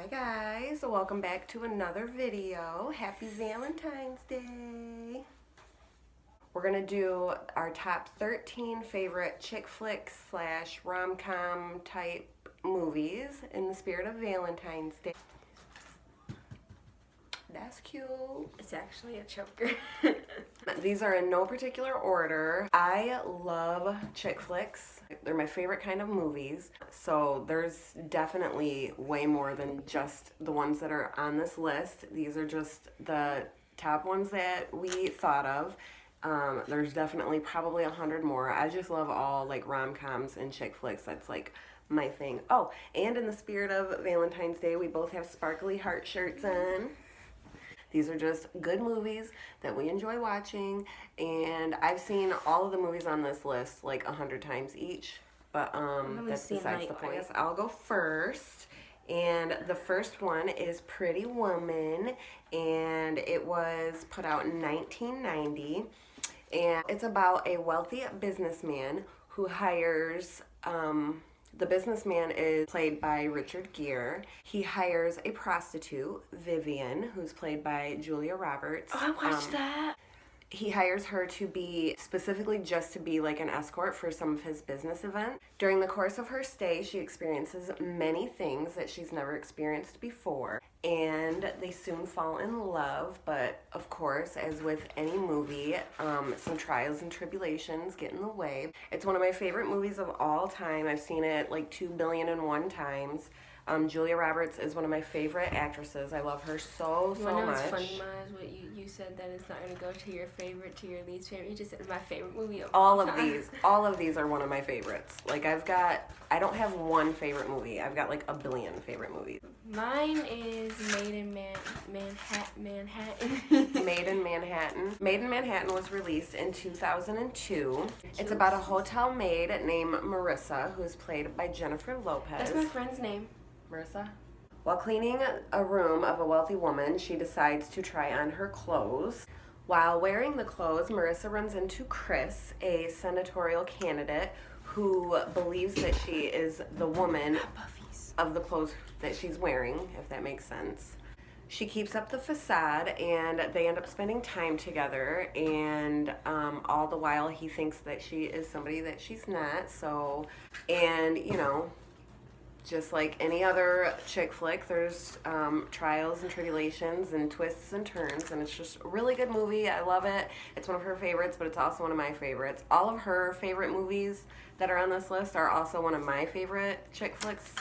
Hi guys, welcome back to another video. Happy Valentine's Day. We're gonna do our top 13 favorite chick flicks slash rom-com type movies in the spirit of Valentine's Day. That's cute. It's actually a choker. These are in no particular order. I love chick flicks. They're my favorite kind of movies. So there's definitely way more than just the ones that are on this list. These are just the top ones that we thought of. There's definitely probably 100 more. I just love all like rom-coms and chick flicks. That's like my thing. Oh, and in the spirit of Valentine's Day, we both have sparkly heart shirts on. These are just good movies that we enjoy watching, and I've seen all of the movies on this list like 100 times each, but that's besides the point. I'll go first, and the first one is Pretty Woman, and it was put out in 1990, and it's about a wealthy businessman who hires the businessman is played by Richard Gere. He hires a prostitute, Vivian, who's played by Julia Roberts. Oh, I watched that. He hires her to be specifically just to be like an escort for some of his business events. During the course of her stay, she experiences many things that she's never experienced before, and they soon fall in love. But of course, as with any movie, some trials and tribulations get in the way. It's one of my favorite movies of all time. I've seen it like 2,000,000,001 times. Julia Roberts is one of my favorite actresses. I love her so much. What's funny, Ma, is what you said that it's not going to go to your favorite, to your least favorite. You just said my favorite movie of all time. All of these are one of my favorites. Like I don't have one favorite movie. I've got like a billion favorite movies. Mine is Made in Manhattan. Made in Manhattan. Made in Manhattan was released in 2002. It's about a hotel maid named Marissa, who's played by Jennifer Lopez. That's my friend's name. Marissa? While cleaning a room of a wealthy woman, she decides to try on her clothes. While wearing the clothes, Marissa runs into Chris, a senatorial candidate who believes that she is the woman of the clothes that she's wearing, if that makes sense. She keeps up the facade, and they end up spending time together, and all the while he thinks that she is somebody that she's not. So, and you know, just like any other chick flick, there's trials and tribulations and twists and turns, and it's just a really good movie. I love it. It's one of her favorites, but it's also one of my favorites. All of her favorite movies that are on this list are also one of my favorite chick flicks,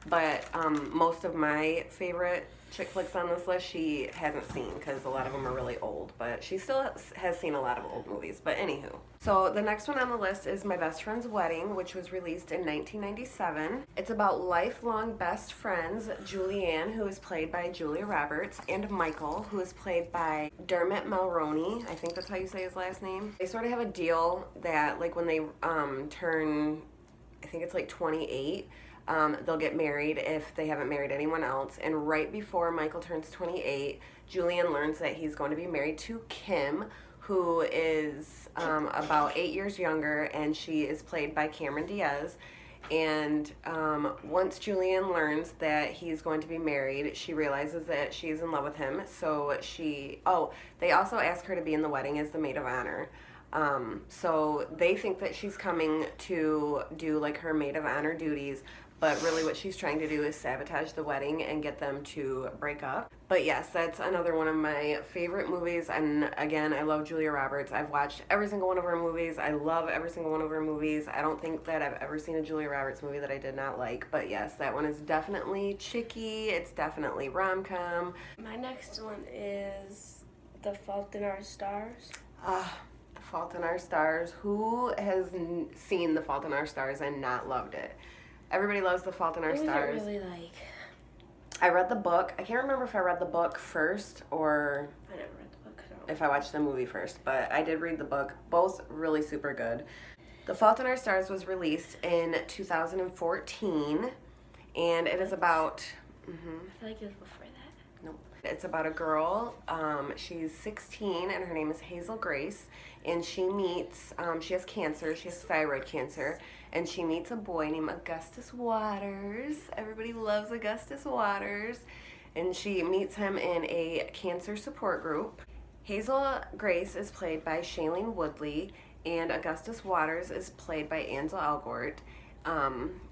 but most of my favorite chick flicks on this list she hasn't seen because a lot of them are really old, but she still has seen a lot of old movies. But anywho, so the next one on the list is My Best Friend's Wedding, which was released in 1997. It's about lifelong best friends Julianne, who is played by Julia Roberts, and Michael, who is played by Dermot Mulroney. I think that's how you say his last name. They sort of have a deal that like when they turn, I think it's like 28, they'll get married if they haven't married anyone else. And right before Michael turns 28, Julian learns that he's going to be married to Kim, who is about 8 years younger, and she is played by Cameron Diaz. And once Julian learns that he's going to be married, she realizes that she's in love with him. So they also ask her to be in the wedding as the maid of honor. So they think that she's coming to do like her maid of honor duties, but really what she's trying to do is sabotage the wedding and get them to break up. But yes, that's another one of my favorite movies. And again, I love Julia Roberts. I've watched every single one of her movies. I love every single one of her movies. I don't think that I've ever seen a Julia Roberts movie that I did not like. But yes, that one is definitely chicky. It's definitely rom-com. My next one is The Fault in Our Stars. Fault in Our Stars. Who has seen The Fault in Our Stars and not loved it? Everybody loves The Fault in Our Stars. What was it really like? I read the book. I can't remember if I read the book first or I never read the book. if I watched the movie first, but I did read the book. Both really super good. The Fault in Our Stars was released in 2014, and it is about... I feel like it was before that. Nope. It's about a girl. She's 16 and her name is Hazel Grace. And she meets, she has cancer, she has thyroid cancer. And she meets a boy named Augustus Waters. Everybody loves Augustus Waters. And she meets him in a cancer support group. Hazel Grace is played by Shailene Woodley, and Augustus Waters is played by Ansel Elgort.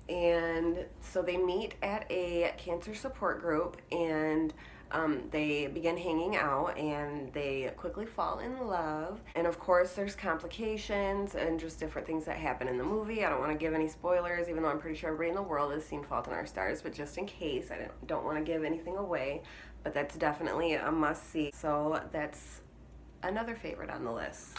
And so they meet at a cancer support group, and they begin hanging out, and they quickly fall in love. And of course there's complications and just different things that happen in the movie. I don't want to give any spoilers, even though I'm pretty sure everybody in the world has seen Fault in Our Stars, but just in case, I don't want to give anything away. But that's definitely a must-see. So that's another favorite on the list.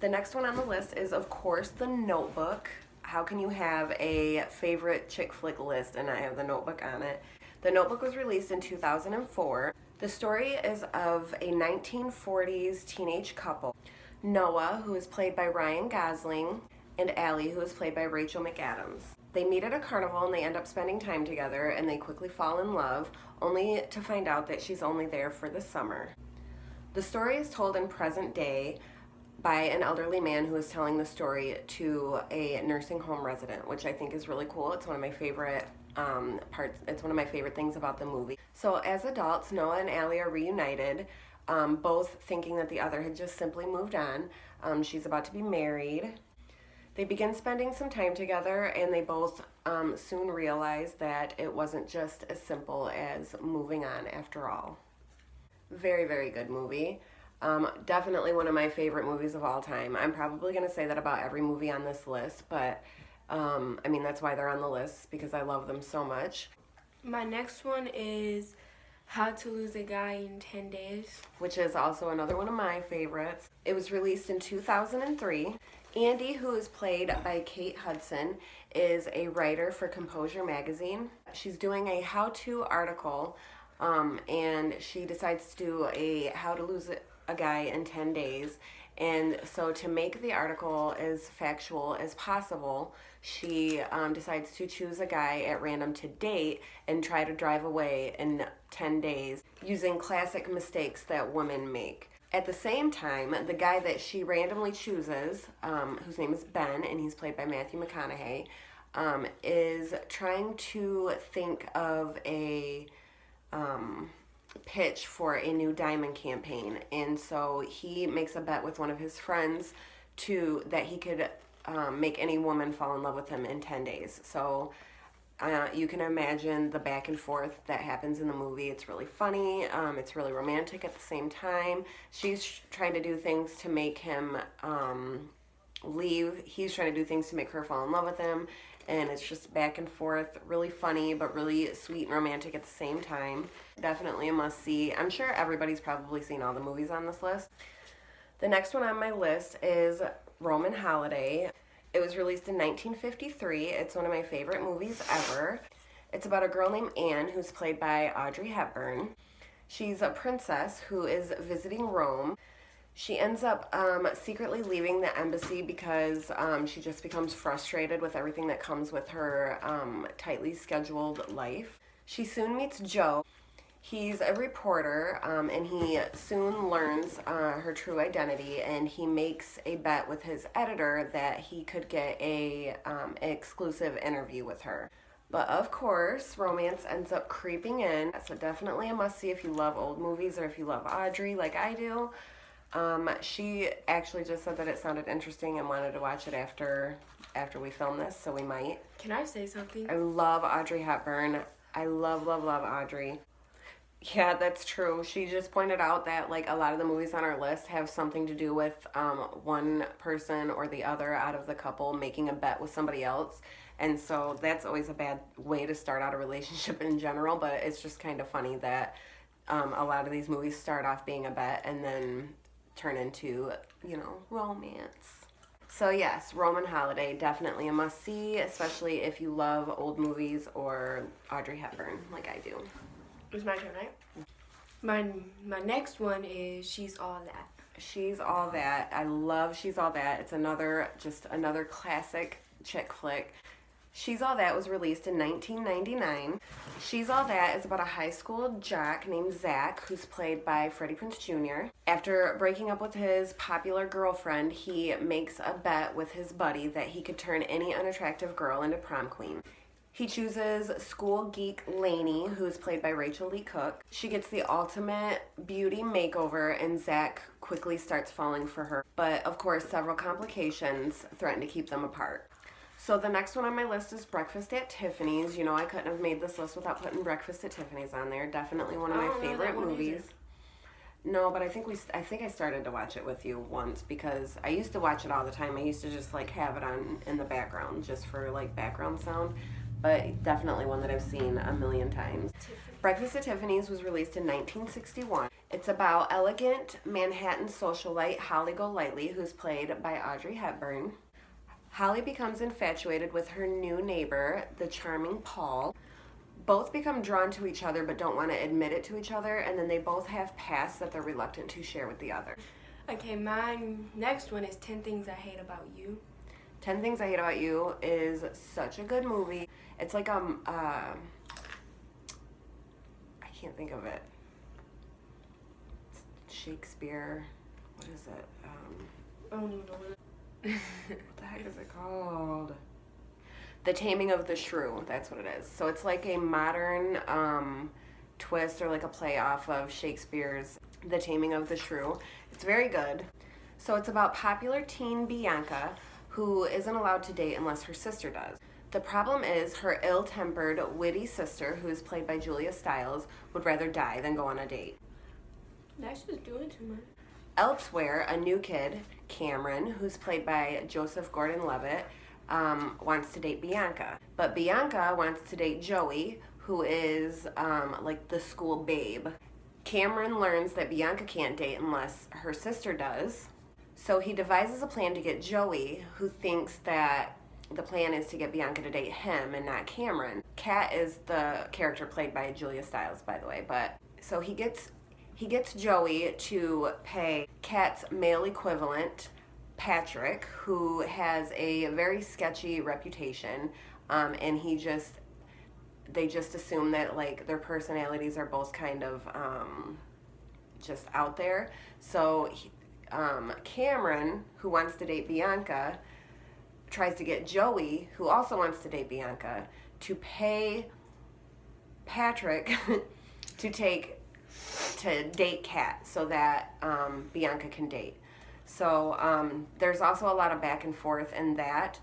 The next one on the list is, of course, The Notebook. How can you have a favorite chick flick list and not have The Notebook on it? The Notebook was released in 2004. The story is of a 1940s teenage couple, Noah, who is played by Ryan Gosling, and Allie, who is played by Rachel McAdams. They meet at a carnival and they end up spending time together, and they quickly fall in love, only to find out that she's only there for the summer. The story is told in present day by an elderly man who is telling the story to a nursing home resident, which I think is really cool. It's one of my favorite parts. It's one of my favorite things about the movie. So as adults, Noah and Allie are reunited, both thinking that the other had just simply moved on. She's about to be married. They begin spending some time together, and they both soon realize that it wasn't just as simple as moving on after all. Very, very good movie. Definitely one of my favorite movies of all time. I'm probably going to say that about every movie on this list, but I mean, that's why they're on the list, because I love them so much. My next one is How to Lose a Guy in 10 Days, which is also another one of my favorites. It was released in 2003. Andy, who is played by Kate Hudson, is a writer for Composure magazine. She's doing a how-to article, and she decides to do a How to Lose a Guy in 10 days. And so to make the article as factual as possible, she decides to choose a guy at random to date and try to drive away in 10 days using classic mistakes that women make. At the same time, the guy that she randomly chooses, whose name is Ben, and he's played by Matthew McConaughey, is trying to think of a pitch for a new diamond campaign. And so he makes a bet with one of his friends that he could make any woman fall in love with him in 10 days. So you can imagine the back and forth that happens in the movie. It's really funny. It's really romantic at the same time. She's trying to do things to make him leave. He's trying to do things to make her fall in love with him. And it's just back and forth, really funny, but really sweet and romantic at the same time. Definitely a must-see. I'm sure everybody's probably seen all the movies on this list. The next one on my list is Roman Holiday. It was released in 1953. It's one of my favorite movies ever. It's about a girl named Anne, who's played by Audrey Hepburn. She's a princess who is visiting Rome. She ends up secretly leaving the embassy because she just becomes frustrated with everything that comes with her tightly scheduled life. She soon meets Joe. He's a reporter, and he soon learns her true identity, and he makes a bet with his editor that he could get an exclusive interview with her. But of course, romance ends up creeping in, so definitely a must-see if you love old movies or if you love Audrey like I do. She actually just said that it sounded interesting and wanted to watch it after we film this, so we might. Can I say something? I love Audrey Hepburn. I love, love, love Audrey. Yeah, that's true. She just pointed out that like a lot of the movies on our list have something to do with one person or the other out of the couple making a bet with somebody else. And so that's always a bad way to start out a relationship in general, but it's just kind of funny that a lot of these movies start off being a bet and then turn into, romance. So yes, Roman Holiday, definitely a must-see, especially if you love old movies or Audrey Hepburn like I do. It's my turn, right? My next one is She's All That. She's All That. I love She's All That. It's another classic chick flick. She's All That was released in 1999. She's All That is about a high school jock named Zach, who's played by Freddie Prinze Jr. After breaking up with his popular girlfriend, he makes a bet with his buddy that he could turn any unattractive girl into prom queen. He chooses school geek Lainey, who's played by Rachel Lee Cook. She gets the ultimate beauty makeover, and Zach quickly starts falling for her. But, of course, several complications threaten to keep them apart. So the next one on my list is Breakfast at Tiffanys. You know, I couldn't have made this list without putting Breakfast at Tiffanys on there. Definitely one of my favorite movies. No, but I think I started to watch it with you once because I used to watch it all the time. I used to just like have it on in the background just for like background sound. But definitely one that I've seen a million times. Breakfast at Tiffany's was released in 1961. It's about elegant Manhattan socialite Holly Golightly, who's played by Audrey Hepburn. Holly becomes infatuated with her new neighbor, the charming Paul. Both become drawn to each other but don't want to admit it to each other, and then they both have pasts that they're reluctant to share with the other. Okay, my next one is 10 Things I Hate About You. 10 Things I Hate About You is such a good movie. It's like, I can't think of it. It's Shakespeare, what is it? I don't even know what What the heck is it called? The Taming of the Shrew, that's what it is. So it's like a modern twist or like a play off of Shakespeare's The Taming of the Shrew. It's very good. So it's about popular teen Bianca, who isn't allowed to date unless her sister does. The problem is her ill-tempered, witty sister, who is played by Julia Stiles, would rather die than go on a date. That's just doing too much. Elsewhere, a new kid, Cameron, who's played by Joseph Gordon-Levitt, wants to date Bianca. But Bianca wants to date Joey, who is like the school babe. Cameron learns that Bianca can't date unless her sister does. So he devises a plan to get Joey, who thinks that the plan is to get Bianca to date him and not Cameron. Kat is the character played by Julia Stiles, by the way. But so he gets Joey to pay Kat's male equivalent, Patrick, who has a very sketchy reputation, and they just assume that like their personalities are both kind of just out there. So Cameron, who wants to date Bianca, tries to get Joey, who also wants to date Bianca, to pay Patrick to date Kat so that Bianca can date. So there's also a lot of back and forth in that.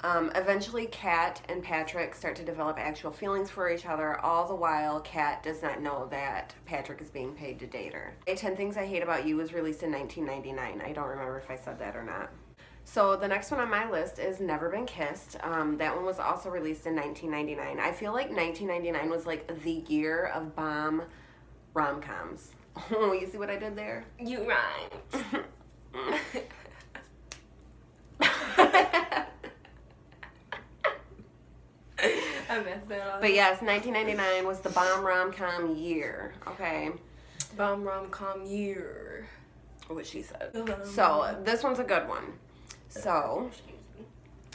Eventually Kat and Patrick start to develop actual feelings for each other, all the while Kat does not know that Patrick is being paid to date her. 10 Things I Hate About You was released in 1999. I don't remember if I said that or not. So the next one on my list is Never Been Kissed. That one was also released in 1999. I feel like 1999 was like the year of bomb rom-coms. Oh, you see what I did there? You rhymed. I messed that up. But yes, 1999 was the bomb rom-com year. Okay. Bomb rom-com year. What she said. So this one's a good one. So,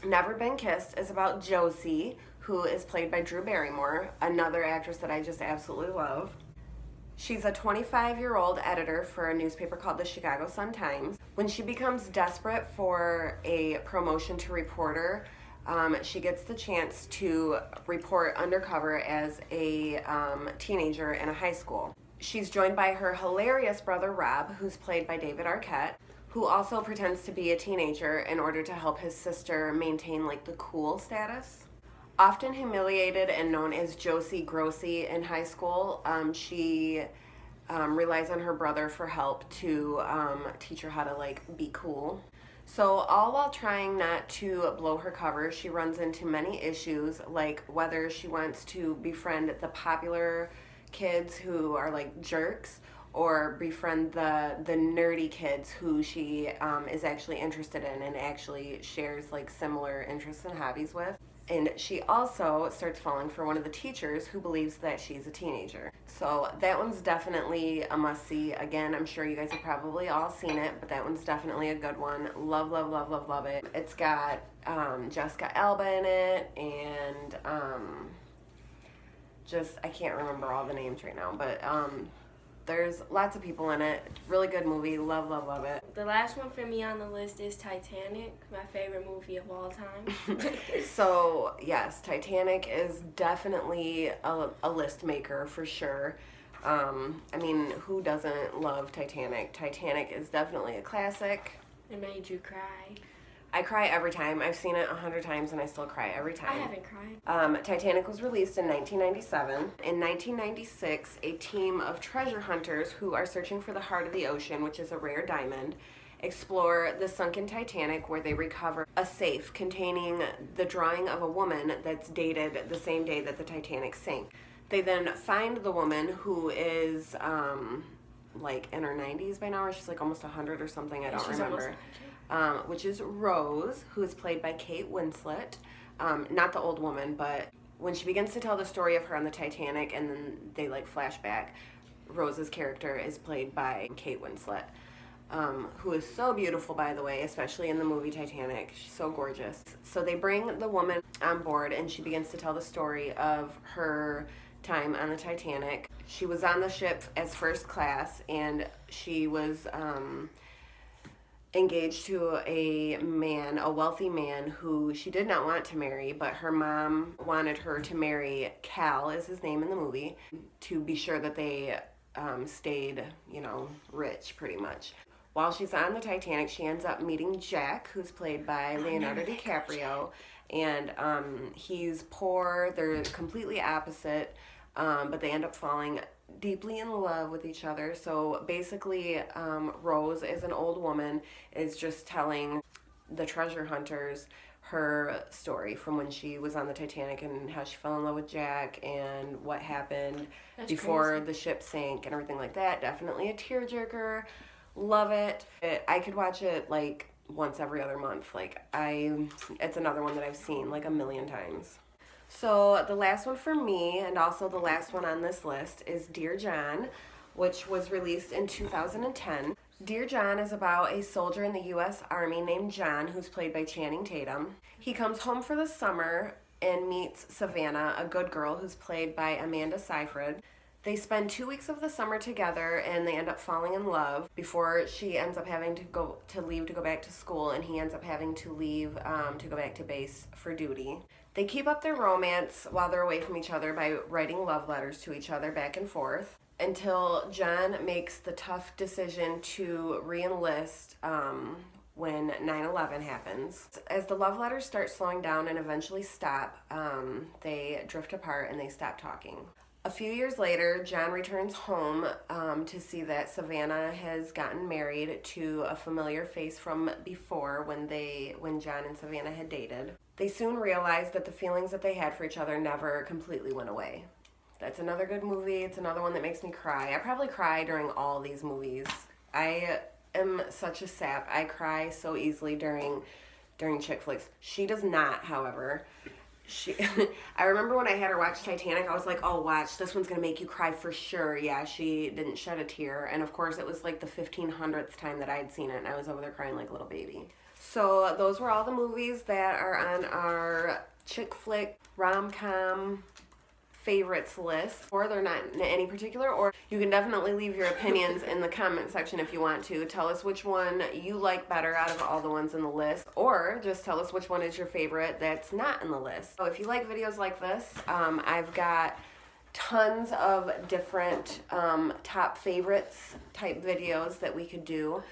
Never Been Kissed is about Josie, who is played by Drew Barrymore, another actress that I just absolutely love. She's a 25-year-old editor for a newspaper called the Chicago Sun-Times. When she becomes desperate for a promotion to reporter, she gets the chance to report undercover as a teenager in a high school. She's joined by her hilarious brother Rob, who's played by David Arquette, who also pretends to be a teenager in order to help his sister maintain like the cool status. Often humiliated and known as Josie Grossi in high school, she relies on her brother for help to teach her how to like be cool. So all while trying not to blow her cover, she runs into many issues, like whether she wants to befriend the popular kids who are like jerks or befriend the nerdy kids who she is actually interested in and actually shares like similar interests and hobbies with. And she also starts falling for one of the teachers who believes that she's a teenager. So that one's definitely a must-see. Again, I'm sure you guys have probably all seen it, but that one's definitely a good one. Love, love, love, love, love it. It's got Jessica Alba in it, and I can't remember all the names right now, but there's lots of people in it. Really good movie. Love, love, love it. The last one for me on the list is Titanic, my favorite movie of all time. So, yes, Titanic is definitely a list maker for sure. I mean, who doesn't love Titanic? Titanic is definitely a classic. It made you cry. I cry every time. I've seen it 100 times and I still cry every time. I haven't cried. Titanic was released in 1997. In 1996, a team of treasure hunters who are searching for the heart of the ocean, which is a rare diamond, explore the sunken Titanic, where they recover a safe containing the drawing of a woman that's dated the same day that the Titanic sank. They then find the woman, who is like in her 90s by now, or she's like almost 100 or something, I don't remember. Which is Rose, who is played by Kate Winslet. Not the old woman, but when she begins to tell the story of her on the Titanic and then they like flash back, Rose's character is played by Kate Winslet, who is so beautiful, by the way, especially in the movie Titanic. She's so gorgeous. So they bring the woman on board and she begins to tell the story of her time on the Titanic. She was on the ship as first class, and she was engaged to a man, a wealthy man, who she did not want to marry, but her mom wanted her to marry. Cal is his name in the movie, to be sure that they stayed, rich pretty much. While she's on the Titanic, she ends up meeting Jack, who's played by Leonardo DiCaprio, and he's poor. They're completely opposite, but they end up falling deeply in love with each other. So basically, Rose, as an old woman, is just telling the treasure hunters her story from when she was on the Titanic and how she fell in love with Jack and what happened before the ship sank and everything like that. Definitely a tearjerker. Love it. I could watch it like once every other month. It's another one that I've seen like a million times. So the last one for me, and also the last one on this list, is Dear John, which was released in 2010. Dear John is about a soldier in the U.S. Army named John, who's played by Channing Tatum. He comes home for the summer and meets Savannah, a good girl who's played by Amanda Seyfried. They spend 2 weeks of the summer together, and they end up falling in love before she ends up having to leave to go back to school, and he ends up having to leave to go back to base for duty. They keep up their romance while they're away from each other by writing love letters to each other back and forth, until John makes the tough decision to re-enlist when 9/11 happens. As the love letters start slowing down and eventually stop, they drift apart and they stop talking. A few years later, John returns home to see that Savannah has gotten married to a familiar face from before when John and Savannah had dated. They soon realize that the feelings that they had for each other never completely went away. That's another good movie. It's another one that makes me cry. I probably cry during all these movies. I am such a sap. I cry so easily during chick flicks. She does not, however. I remember when I had her watch Titanic, I was like, oh, watch, this one's going to make you cry for sure. Yeah, she didn't shed a tear. And of course, it was like the 1500th time that I'd seen it, and I was over there crying like a little baby. So those were all the movies that are on our chick flick rom-com favorites list, or they're not in any particular, or you can definitely leave your opinions in the comment section if you want to. Tell us which one you like better out of all the ones in the list, or just tell us which one is your favorite that's not in the list. So if you like videos like this, I've got tons of different top favorites type videos that we could do.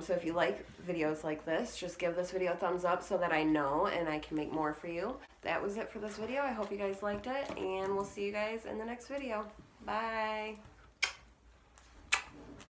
So if you like videos like this, just give this video a thumbs up so that I know and I can make more for you. That was it for this video. I hope you guys liked it, and we'll see you guys in the next video. Bye!